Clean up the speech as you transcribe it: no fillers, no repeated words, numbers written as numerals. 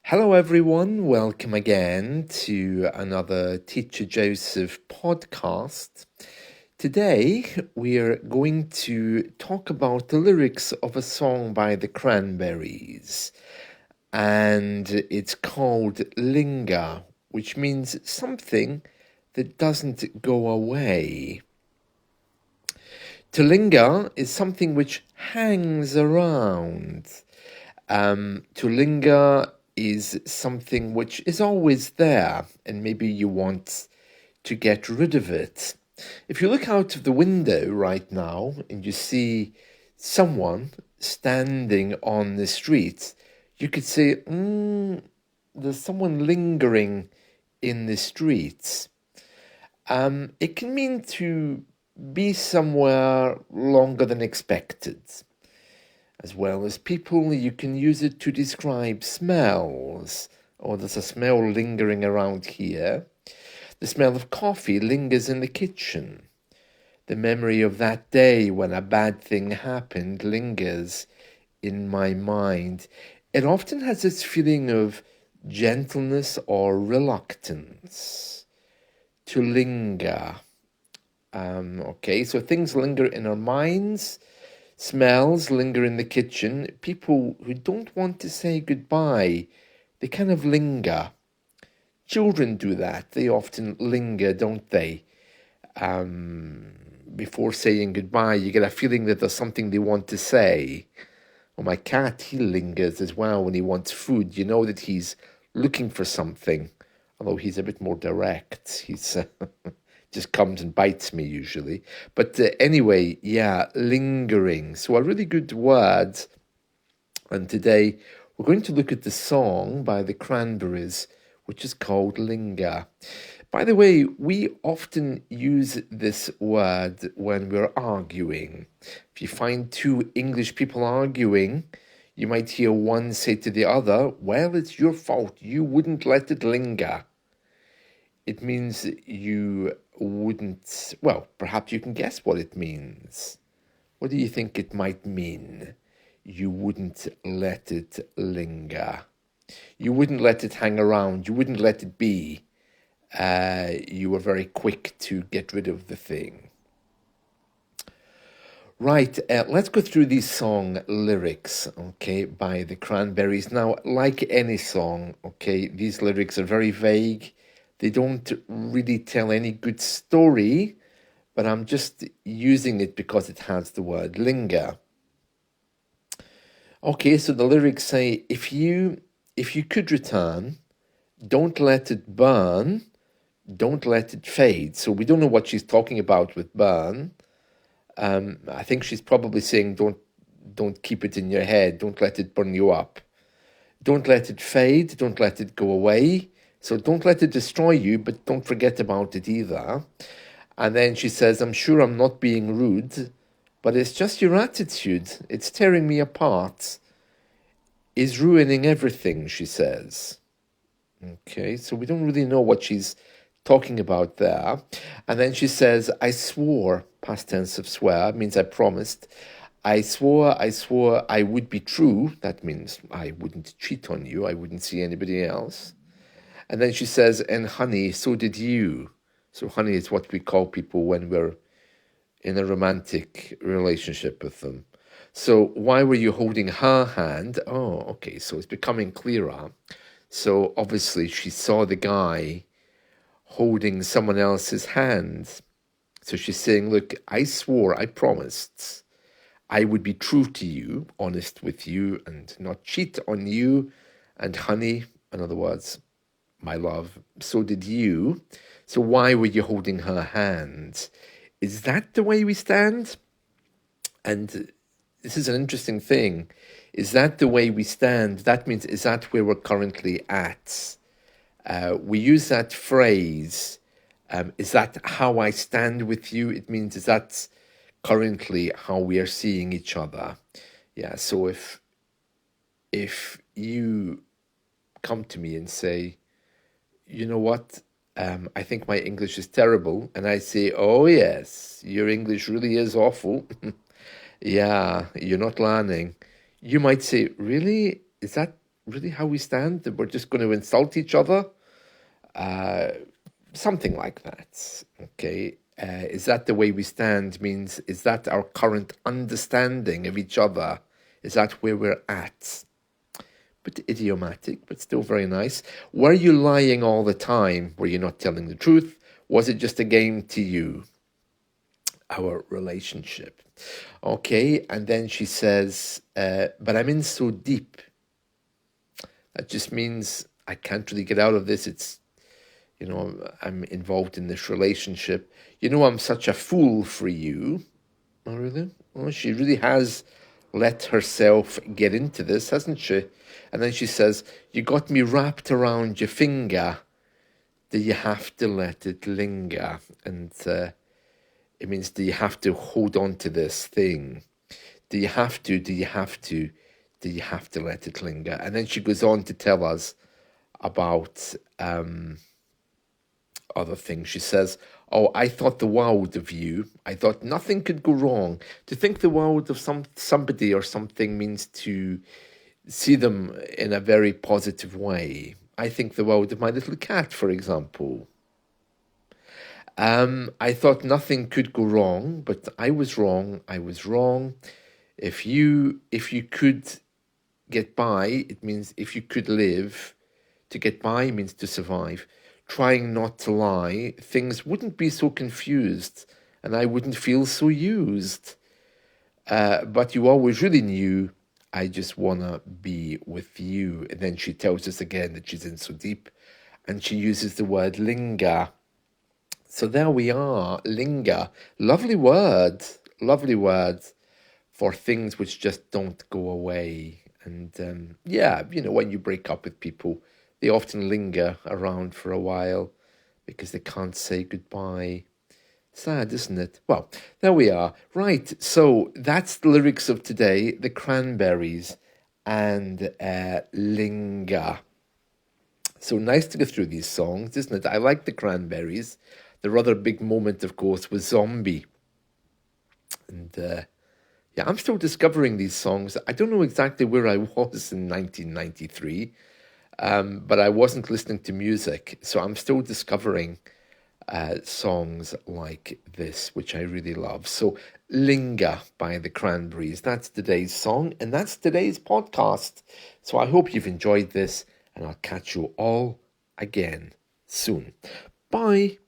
Hello, everyone. Welcome again to another Teacher Joseph podcast. Today, we are going to talk about the lyrics of a song by the Cranberries, and it's called Linger, which means something that doesn't go away. To linger is something which hangs around. To linger is something which is always there, and maybe you want to get rid of it. If you look out of the window right now and you see someone standing on the street, you could say, there's someone lingering in the streets. It can mean to be somewhere longer than expected. As well as people, you can use it to describe smells. Oh, there's a smell lingering around here. The smell of coffee lingers in the kitchen. The memory of that day when a bad thing happened lingers in my mind. It often has this feeling of gentleness or reluctance. To linger. So things linger in our minds. Smells linger in the kitchen. People who don't want to say goodbye, they kind of linger. Children do that. They often linger, don't they? Before saying goodbye, you get a feeling that there's something they want to say. Well, my cat, he lingers as well when he wants food. You know that he's looking for something, although he's a bit more direct. He's just comes and bites me usually. But anyway, lingering. So a really good word. And today we're going to look at the song by the Cranberries, which is called Linger. By the way, we often use this word when we're arguing. If you find two English people arguing, you might hear one say to the other, "Well, it's your fault. You wouldn't let it linger." It means you wouldn't, well, perhaps you can guess what it means. What do you think it might mean? You wouldn't let it linger. You wouldn't let it hang around. You wouldn't let it be. You were very quick to get rid of the thing. Right, let's go through these song lyrics, by the Cranberries. Now, like any song, these lyrics are very vague. They don't really tell any good story, but I'm just using it because it has the word linger. So the lyrics say, if you could return, don't let it burn, don't let it fade. So we don't know what she's talking about with burn. I think she's probably saying don't keep it in your head, don't let it burn you up. Don't let it fade, don't let it go away. So don't let it destroy you, but don't forget about it either. And then she says, I'm sure I'm not being rude, but it's just your attitude. It's tearing me apart. Is ruining everything, she says. So we don't really know what she's talking about there. And then she says, I swore, past tense of swear, means I promised. I swore I would be true. That means I wouldn't cheat on you. I wouldn't see anybody else. And then she says, and honey, so did you. So honey is what we call people when we're in a romantic relationship with them. So why were you holding her hand? So it's becoming clearer. So obviously she saw the guy holding someone else's hand. So she's saying, look, I swore, I promised I would be true to you, honest with you, and not cheat on you. And honey, in other words, my love, so did you. So why were you holding her hand? Is that the way we stand? And this is an interesting thing. Is that the way we stand? That means, is that where we're currently at? We use that phrase, is that how I stand with you? It means, is that currently how we are seeing each other? Yeah, so if you come to me and say, you know what, I think my English is terrible, and I say, oh yes, your English really is awful. Yeah, you're not learning. You might say, really? Is that really how we stand? That we're just going to insult each other? Something like that. Okay. Is that the way we stand? Means, is that our current understanding of each other? Is that where we're at? Bit idiomatic, but still very nice. Were you lying all the time? Were you not telling the truth? Was it just a game to you? Our relationship. Okay, and then she says, but I'm in so deep. That just means I can't really get out of this. It's, I'm involved in this relationship. I'm such a fool for you. Oh, really? Well, she really has let herself get into this, hasn't she? And then she says, you got me wrapped around your finger. Do you have to let it linger? And it means, do you have to hold on to this thing? Do you have to? Do you have to? Do you have to let it linger? And then she goes on to tell us about other things. She says, oh, I thought the world of you. I thought nothing could go wrong. To think the world of somebody or something means to see them in a very positive way. I think the world of my little cat, for example. I thought nothing could go wrong, but I was wrong. I was wrong. If you could get by, it means if you could live. To get by means to survive. Trying not to lie, things wouldn't be so confused, and I wouldn't feel so used. But you always really knew I just wanna be with you. And then she tells us again that she's in so deep, and she uses the word linger. So there we are, linger. Lovely word for things which just don't go away. And when you break up with people, they often linger around for a while because they can't say goodbye. Sad, isn't it? Well, there we are. Right, so that's the lyrics of today, the Cranberries and Linger. So nice to go through these songs, isn't it? I like the Cranberries. The other big moment, of course, was Zombie. And I'm still discovering these songs. I don't know exactly where I was in 1993, but I wasn't listening to music. So I'm still discovering songs like this, which I really love. So Linger by the Cranberries. That's today's song, and that's today's podcast. So I hope you've enjoyed this, and I'll catch you all again soon. Bye.